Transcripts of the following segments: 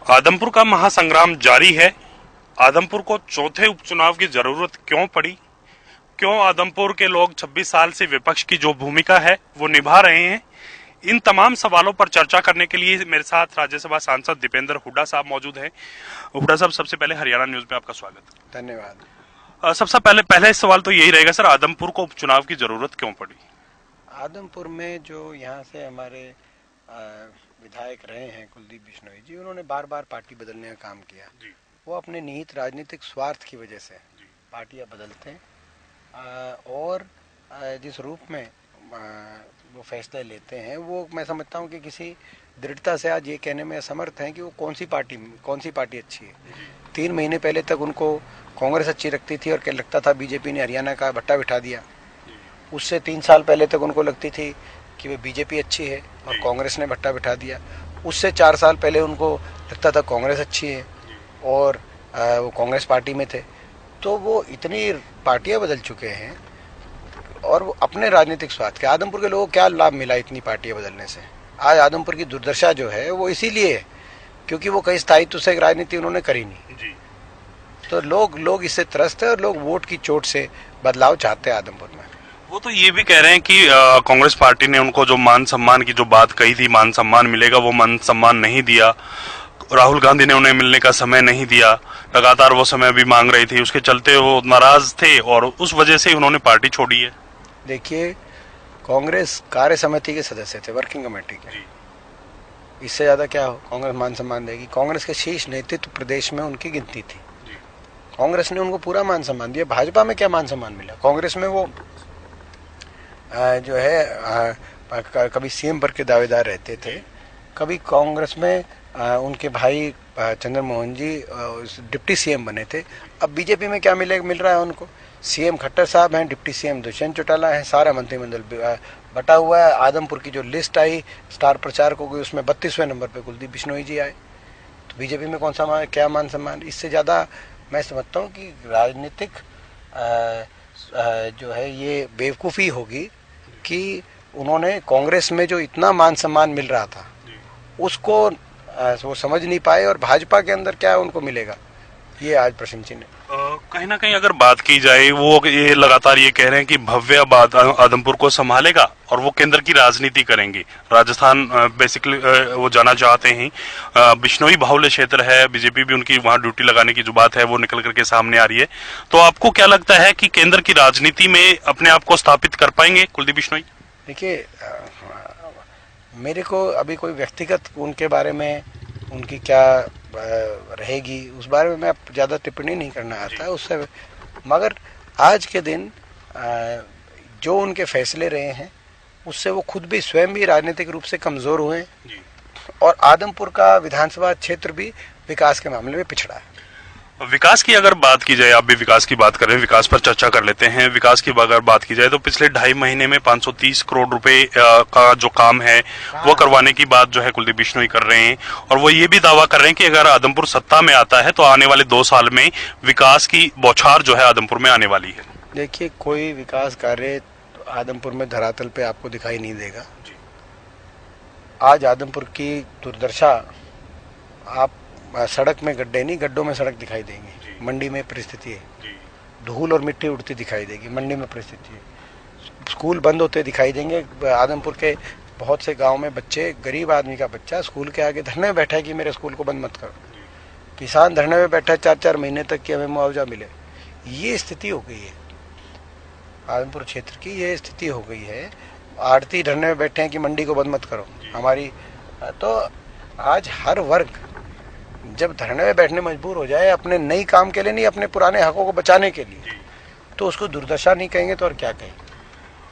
आदमपुर का महासंग्राम जारी है। आदमपुर को चौथे उपचुनाव की जरूरत क्यों पड़ी? क्यों आदमपुर के लोग 26 साल से विपक्ष की जो भूमिका है वो निभा रहे हैं? इन तमाम सवालों पर चर्चा करने के लिए मेरे साथ राज्यसभा सांसद दीपेंद्र हुड्डा साहब मौजूद हैं। हुड्डा साहब, सबसे पहले हरियाणा न्यूज में आपका स्वागत। धन्यवाद। सबसे पहले सवाल तो यही रहेगा सर, आदमपुर को उपचुनाव की जरूरत क्यों पड़ी? आदमपुर में जो यहाँ से हमारे विधायक रहे हैं कुलदीप बिश्नोई जी, उन्होंने बार बार पार्टी बदलने का काम किया। वो अपने निहित राजनीतिक स्वार्थ की वजह से पार्टियां बदलते हैं और जिस रूप में वो फैसले लेते हैं वो मैं समझता हूँ कि किसी दृढ़ता से आज ये कहने में असमर्थ हैं कि वो कौन सी पार्टी अच्छी है। 3 महीने पहले तक उनको कांग्रेस अच्छी लगती थी और क्या लगता था बीजेपी ने हरियाणा का भट्टा बिठा दिया। उससे 3 साल पहले तक उनको लगती थी कि वे बीजेपी अच्छी है और कांग्रेस ने भट्टा बिठा दिया। उससे 4 साल पहले उनको लगता था कांग्रेस अच्छी है और वो कांग्रेस पार्टी में थे। तो वो इतनी पार्टियां बदल चुके हैं और वो अपने राजनीतिक स्वार्थ के, आदमपुर के लोगों को क्या लाभ मिला इतनी पार्टियां बदलने से? आज आदमपुर की दुर्दशा जो है वो इसीलिए है क्योंकि वो कहीं स्थायित्व से राजनीति उन्होंने करी नहीं। तो लोग इससे त्रस्त है और लोग वोट की चोट से बदलाव चाहते हैं आदमपुर में। वो तो ये भी कह रहे हैं कि कांग्रेस पार्टी ने उनको जो मान सम्मान की जो बात कही थी, मान सम्मान मिलेगा, वो मान सम्मान नहीं दिया। राहुल गांधी ने उन्हें मिलने का समय नहीं दिया, लगातार वो समय भी मांग रही थी, उसके चलते वो नाराज थे और उस वजह से उन्होंने पार्टी छोड़ी है। देखिए, कांग्रेस कार्य समिति के सदस्य थे, वर्किंग कमेटी के। इससे ज्यादा क्या हो? कांग्रेस मान सम्मान देगी? कांग्रेस के शीर्ष नेतृत्व प्रदेश में उनकी गिनती थी। कांग्रेस ने उनको पूरा मान सम्मान दिया। भाजपा में क्या मान सम्मान मिला? कांग्रेस में वो जो है कभी सीएम पर के दावेदार रहते थे, कभी कांग्रेस में उनके भाई चंद्र मोहन जी डिप्टी सीएम बने थे। अब बीजेपी में क्या मिल रहा है उनको? सीएम खट्टर साहब हैं, डिप्टी सीएम दुष्यंत चौटाला है, सारा मंत्रिमंडल बटा हुआ है। आदमपुर की जो लिस्ट आई स्टार प्रचारकों की, उसमें 32वें नंबर पे कुलदीप बिश्नोई जी आए। तो बीजेपी में कौन सा क्या मान सम्मान? इससे ज़्यादा मैं समझता हूँ कि राजनीतिक जो है ये बेवकूफ़ी होगी कि उन्होंने कांग्रेस में जो इतना मान सम्मान मिल रहा था उसको वो समझ नहीं पाए और भाजपा के अंदर क्या उनको मिलेगा, ये आज प्रश्न चिन्ह है। कहीं ना कहीं अगर बात की जाए, वो ये लगातार ये कह रहे हैं कि भव्य आदमपुर को संभालेगा और वो केंद्र की राजनीति करेंगे। राजस्थान बेसिकली वो जाना चाहते हैं। बिश्नोई बाहुल्य क्षेत्र है, बीजेपी भी उनकी वहां ड्यूटी लगाने की जो बात है वो निकल करके सामने आ रही है। तो आपको क्या लगता है कि केंद्र की राजनीति में अपने आप को स्थापित कर पाएंगे कुलदीप बिश्नोई? देखिए, मेरे को अभी कोई व्यक्तिगत उनके बारे में उनकी क्या रहेगी उस बारे में मैं ज़्यादा टिप्पणी नहीं करना आता है उससे, मगर आज के दिन जो उनके फैसले रहे हैं उससे वो खुद भी स्वयं भी राजनीतिक रूप से कमज़ोर हुए हैं और आदमपुर का विधानसभा क्षेत्र भी विकास के मामले में पिछड़ा है। विकास की अगर बात की जाए, आप भी विकास की बात कर रहे हैं, विकास पर चर्चा कर लेते हैं। विकास की अगर बात की जाए तो पिछले 2.5 महीने में 530 करोड़ रुपए का जो काम है वो करवाने की बात जो है कुलदीप बिश्नोई कर रहे हैं और वो ये भी दावा कर रहे हैं कि अगर आदमपुर सत्ता में आता है तो आने वाले 2 साल में विकास की बौछार जो है आदमपुर में आने वाली है। देखिए, कोई विकास कार्य आदमपुर में धरातल पे आपको दिखाई नहीं देगा। आज आदमपुर की दुर्दशा, आप सड़क में गड्ढे नहीं, गड्ढों में सड़क दिखाई देंगे। मंडी में परिस्थिति है, धूल और मिट्टी उड़ती दिखाई देगी, मंडी में परिस्थिति है। स्कूल बंद होते दिखाई देंगे। आदमपुर के बहुत से गांव में बच्चे, गरीब आदमी का बच्चा स्कूल के आगे धरने में बैठा है कि मेरे स्कूल को बंद मत करो। किसान धरने में बैठा है 4-4 महीने तक कि हमें मुआवजा मिले। ये स्थिति हो गई है आदमपुर क्षेत्र की, ये स्थिति हो गई है। आड़ती धरने में बैठे हैं कि मंडी को बंद मत करो हमारी। तो आज हर वर्ग जब धरने में बैठने मजबूर हो जाए अपने नई काम के लिए नहीं, अपने पुराने हकों को बचाने के लिए, तो उसको दुर्दशा नहीं कहेंगे तो और क्या कहेंगे।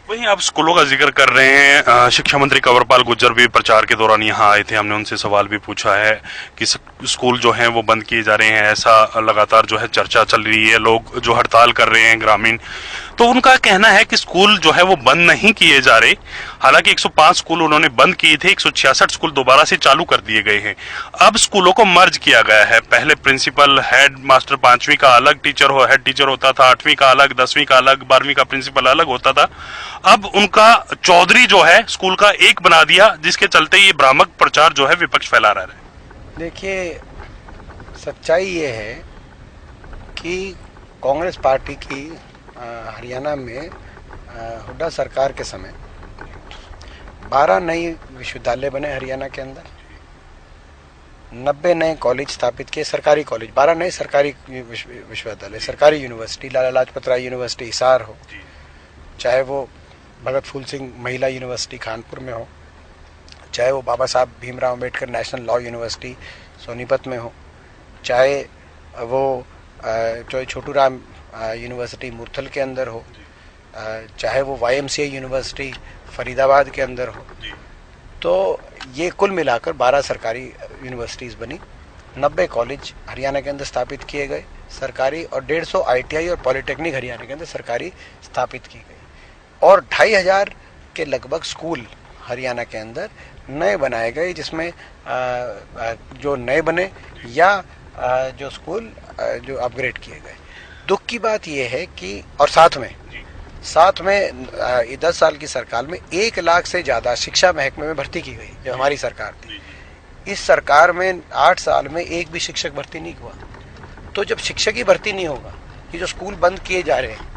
वहीं आप स्कूलों का जिक्र कर रहे हैं, शिक्षा मंत्री कंवरपाल गुर्जर भी प्रचार के दौरान यहाँ आए थे। हमने उनसे सवाल भी पूछा है कि स्कूल जो हैं वो बंद किए जा रहे हैं, ऐसा लगातार जो है चर्चा चल रही है, लोग जो हड़ताल कर रहे हैं ग्रामीण। तो उनका कहना है कि स्कूल जो है वो बंद नहीं किए जा रहे। हालांकि 105 स्कूल उन्होंने बंद किए थे, 166 स्कूल दोबारा से चालू कर दिए गए हैं। अब स्कूलों को मर्ज किया गया है। पहले प्रिंसिपल, हेड मास्टर 5वीं का अलग हेड टीचर होता था, 8वीं का अलग, 10वीं का अलग, 12वीं का प्रिंसिपल अलग होता था। अब उनका चौधरी जो है स्कूल का एक बना दिया, जिसके चलते ये भ्रामक प्रचार जो है विपक्ष फैला रहा है। देखिए, सच्चाई ये है कि कांग्रेस पार्टी की हरियाणा में हुड्डा सरकार के समय 12 नए विश्वविद्यालय बने हरियाणा के अंदर, 90 नए कॉलेज स्थापित किए, सरकारी कॉलेज, 12 नए सरकारी विश्वविद्यालय, सरकारी यूनिवर्सिटी, लाला लाजपत राय यूनिवर्सिटी हिसार हो, चाहे वो भगत फूल सिंह महिला यूनिवर्सिटी कानपुर में हो, चाहे वो बाबा Saheb Bhimrao Ambedkar national law university Sonipat में हो, चाहे वो छोटू राम यूनिवर्सिटी मुरथल के अंदर हो, चाहे वो YMCA यूनिवर्सिटी फरीदाबाद के अंदर हो। तो ये कुल मिलाकर 12 सरकारी यूनिवर्सिटीज़ बनी, 90 कॉलेज हरियाणा के अंदर स्थापित किए गए सरकारी, और 150 ITI और पॉलिटेक्निक हरियाणा के अंदर सरकारी स्थापित की गई, और 2500 के लगभग स्कूल हरियाणा के अंदर नए बनाए गए, जिसमें जो नए बने या जो स्कूल जो अपग्रेड किए गए। दुख की बात यह है कि, और साथ में 10 साल की सरकार में 1 लाख से ज़्यादा शिक्षा महकमे में भर्ती की गई, जो हमारी सरकार थी। इस सरकार में 8 साल में एक भी शिक्षक भर्ती नहीं हुआ। तो जब शिक्षक ही भर्ती नहीं होगा, ये जो स्कूल बंद किए जा रहे हैं,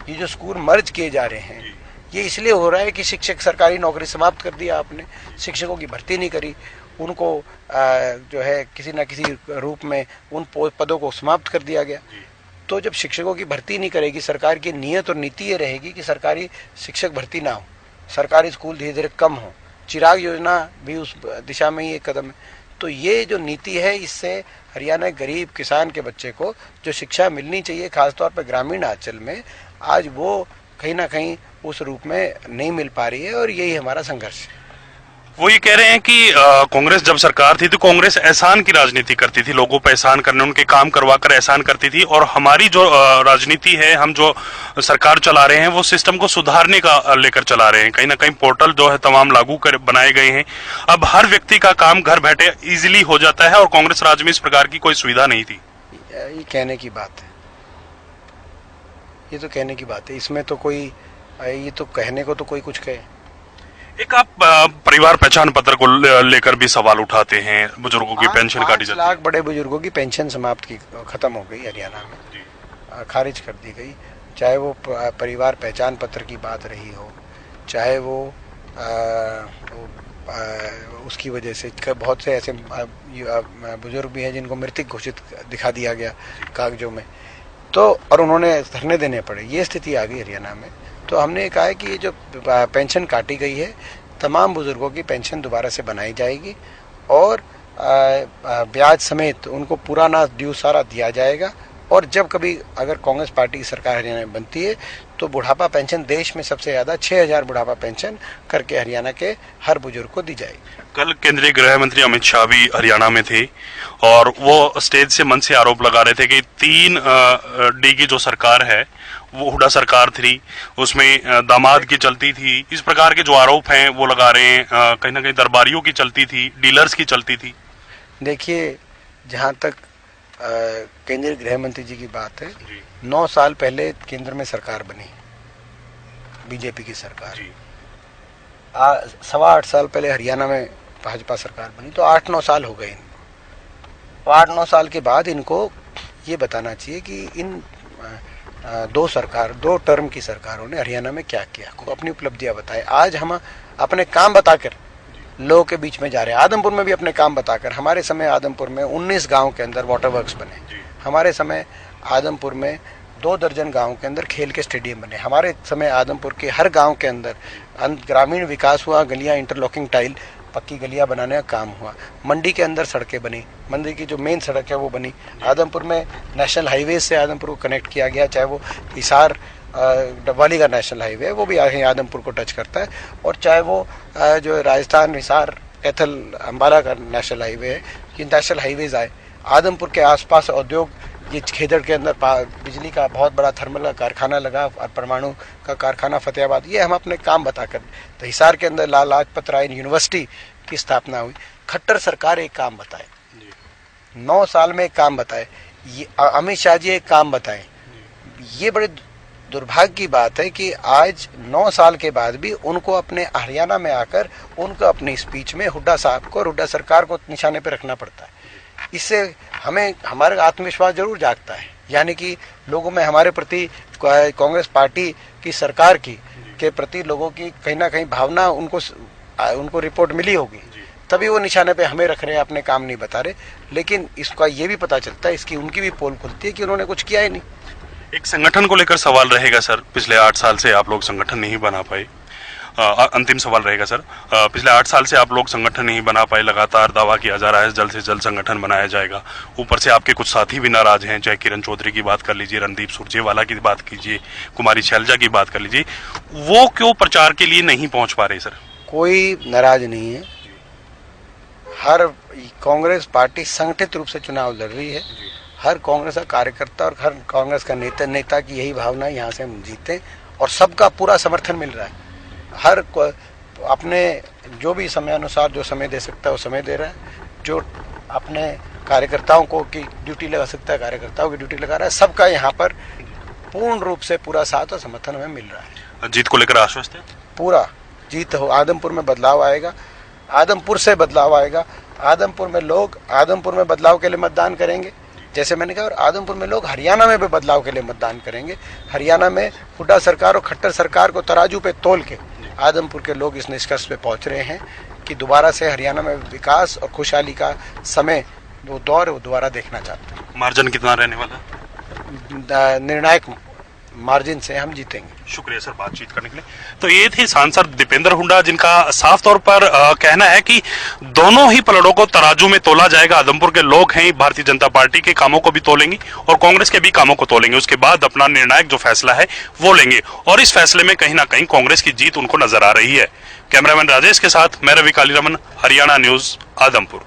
ये जो स्कूल मर्ज किए जा रहे हैं, ये इसलिए हो रहा है कि शिक्षक सरकारी नौकरी समाप्त कर दिया आपने, शिक्षकों की भर्ती नहीं करी, उनको जो है किसी न किसी रूप में उन पदों को समाप्त कर दिया गया। तो जब शिक्षकों की भर्ती नहीं करेगी सरकार की नीयत और नीति ये रहेगी कि सरकारी शिक्षक भर्ती ना हो, सरकारी स्कूल धीरे धीरे कम हो। चिराग योजना भी उस दिशा में ही एक कदम है। तो ये जो नीति है, इससे हरियाणा गरीब किसान के बच्चे को जो शिक्षा मिलनी चाहिए, खासतौर पर ग्रामीण अंचल में, आज वो कहीं ना कहीं उस रूप में नहीं मिल पा रही है, और यही हमारा संघर्ष है। वो ये कह रहे हैं कि कांग्रेस जब सरकार थी तो कांग्रेस एहसान की राजनीति करती थी, लोगों पर एहसान करने, उनके काम करवा कर एहसान करती थी, और हमारी जो राजनीति है, हम जो सरकार चला रहे हैं, वो सिस्टम को सुधारने का लेकर चला रहे हैं। कहीं ना कहीं पोर्टल जो है तमाम लागू कर बनाए गए हैं, अब हर व्यक्ति का काम घर बैठे इजीली हो जाता है, और कांग्रेस राज में इस प्रकार की कोई सुविधा नहीं थी। ये कहने की बात है, ये तो कहने की बात है, इसमें तो कोई, ये तो कहने को तो कोई कुछ कहे। एक आप परिवार पहचान पत्र को लेकर भी सवाल उठाते हैं, बुजुर्गों की पेंशन काटी जाती है। 5 लाख बड़े बुजुर्गों की पेंशन खत्म हो गई हरियाणा में, खारिज कर दी गई। चाहे वो परिवार पहचान पत्र की बात रही हो, चाहे वो उसकी वजह से बहुत से ऐसे बुजुर्ग भी हैं जिनको मृतक घोषित दिखा दिया गया कागजों में, तो और उन्होंने धरने देने पड़े। ये स्थिति आ गई हरियाणा में। तो हमने कहा है कि ये जो पेंशन काटी गई है, तमाम बुजुर्गों की पेंशन दोबारा से बनाई जाएगी, और ब्याज समेत उनको पूरा ना ड्यू सारा दिया जाएगा। और जब कभी अगर कांग्रेस पार्टी की सरकार हरियाणा में बनती है, तो बुढ़ापा पेंशन देश में सबसे ज़्यादा 6000 बुढ़ापा पेंशन करके हरियाणा के हर बुजुर्ग को दी जाएगी। कल केंद्रीय गृह मंत्री अमित शाह भी हरियाणा में थे, और वो स्टेज से मन से आरोप लगा रहे थे कि 3D की जो सरकार है वो हुड्डा सरकार थी, उसमें दामाद की चलती थी। इस प्रकार के जो आरोप हैं वो लगा रहे हैं, कहीं ना कहीं दरबारियों की चलती थी, डीलर्स की चलती थी। देखिए, जहाँ तक केंद्रीय गृह मंत्री जी की बात है, 9 साल पहले केंद्र में सरकार बनी, बीजेपी की सरकार। 8.25 साल पहले हरियाणा में भाजपा सरकार बनी, तो 8-9 साल हो गए इनको। 8-9 साल के बाद इनको ये बताना चाहिए कि इन 2 टर्म की सरकारों ने हरियाणा में क्या किया, अपनी उपलब्धियां बताए। आज हम अपने काम बताकर लोगों के बीच में जा रहे हैं। आदमपुर में भी अपने काम बताकर, हमारे समय आदमपुर में 19 गांव के अंदर वाटर वर्क्स बने, हमारे समय आदमपुर में 2 दर्जन गांव के अंदर खेल के स्टेडियम बने, हमारे समय आदमपुर के हर गांव के अंदर ग्रामीण विकास हुआ, गलियां इंटरलॉकिंग टाइल पक्की गलियां बनाने का काम हुआ, मंडी के अंदर सड़कें बनी, मंडी की जो मेन सड़क है वो बनी, आदमपुर में नेशनल हाईवे से आदमपुर को कनेक्ट किया गया, चाहे वो हिसार डबवाली का नेशनल हाईवे है वो भी आदमपुर को टच करता है, और चाहे वो जो राजस्थान हिसार कैथल अम्बाला का नेशनल हाईवे है, ये नेशनल हाईवेज आए। आदमपुर के आसपास उद्योग, ये खेदड़ के अंदर बिजली का बहुत बड़ा थर्मल का कारखाना लगा, और परमाणु का कारखाना फतेहाबाद, ये हम अपने काम बताकर। तो हिसार के अंदर लाला लाजपत राय यूनिवर्सिटी की स्थापना हुई। खट्टर सरकार एक काम बताए, 9 साल में एक काम बताए, ये अमित शाह जी एक काम बताए। ये बड़े दुर्भाग्य की बात है कि आज 9 साल के बाद भी उनको अपने हरियाणा में आकर उनको अपनी स्पीच में हुड्डा साहब को और हुड्डा सरकार को निशाने पर रखना पड़ता है। इससे हमें हमारा आत्मविश्वास जरूर जागता है, यानी कि लोगों में हमारे प्रति कांग्रेस पार्टी की सरकार की के प्रति लोगों की कहीं ना कहीं भावना उनको रिपोर्ट मिली होगी, तभी वो निशाने पे हमें रख रहे हैं, अपने काम नहीं बता रहे। लेकिन इसका ये भी पता चलता है, इसकी उनकी भी पोल खुलती है कि उन्होंने कुछ किया ही नहीं। एक संगठन को लेकर सवाल रहेगा सर, पिछले 8 साल से आप लोग संगठन नहीं बना पाए। अंतिम सवाल रहेगा सर, पिछले 8 साल से आप लोग संगठन नहीं बना पाए, लगातार दावा किया जा रहा है जल्द से जल्द संगठन बनाया जाएगा। ऊपर से आपके कुछ साथी भी नाराज हैं, चाहे किरण चौधरी की बात कर लीजिए, रणदीप सुरजेवाला की बात कीजिए, कुमारी शैलजा की बात कर लीजिए, वो क्यों प्रचार के लिए नहीं पहुंच पा रहे सर? कोई नाराज नहीं है, हर कांग्रेस पार्टी संगठित रूप से चुनाव लड़ रही है। हर कांग्रेस का कार्यकर्ता और हर कांग्रेस का नेता की यही भावना है, यहाँ से हम जीते, और सबका पूरा समर्थन मिल रहा है। हर अपने जो भी समय अनुसार जो समय दे सकता है वो समय दे रहा है, जो अपने कार्यकर्ताओं को की ड्यूटी लगा सकता है कार्यकर्ताओं की ड्यूटी लगा रहा है। सबका यहाँ पर पूर्ण रूप से पूरा साथ और समर्थन हमें मिल रहा है। जीत को लेकर आश्वस्त है? पूरा जीत हो। आदमपुर में बदलाव आएगा, आदमपुर से बदलाव आएगा। आदमपुर में बदलाव के लिए मतदान करेंगे, जैसे मैंने कहा, और आदमपुर में लोग हरियाणा में भी बदलाव के लिए मतदान करेंगे। हरियाणा में हुड्डा सरकार और खट्टर सरकार को तराजू पे तोल के आदमपुर के लोग इस निष्कर्ष पे पहुंच रहे हैं कि दोबारा से हरियाणा में विकास और खुशहाली का समय वो दौर वो दोबारा देखना चाहते हैं। मार्जिन कितना रहने वाला? निर्णायक मार्जिन से हम जीतेंगे। शुक्रिया सर बातचीत करने के लिए। तो ये थे सांसद दीपेंद्र हुड्डा, जिनका साफ तौर पर कहना है कि दोनों ही पलड़ों को तराजू में तोला जाएगा। आदमपुर के लोग हैं, भारतीय जनता पार्टी के कामों को भी तोलेंगे और कांग्रेस के भी कामों को तोलेंगे, उसके बाद अपना निर्णायक जो फैसला है वो लेंगे, और इस फैसले में कहीं ना कहीं कांग्रेस की जीत उनको नजर आ रही है। कैमरामैन राजेश के साथ मैं रवि कालीरमन, हरियाणा न्यूज, आदमपुर।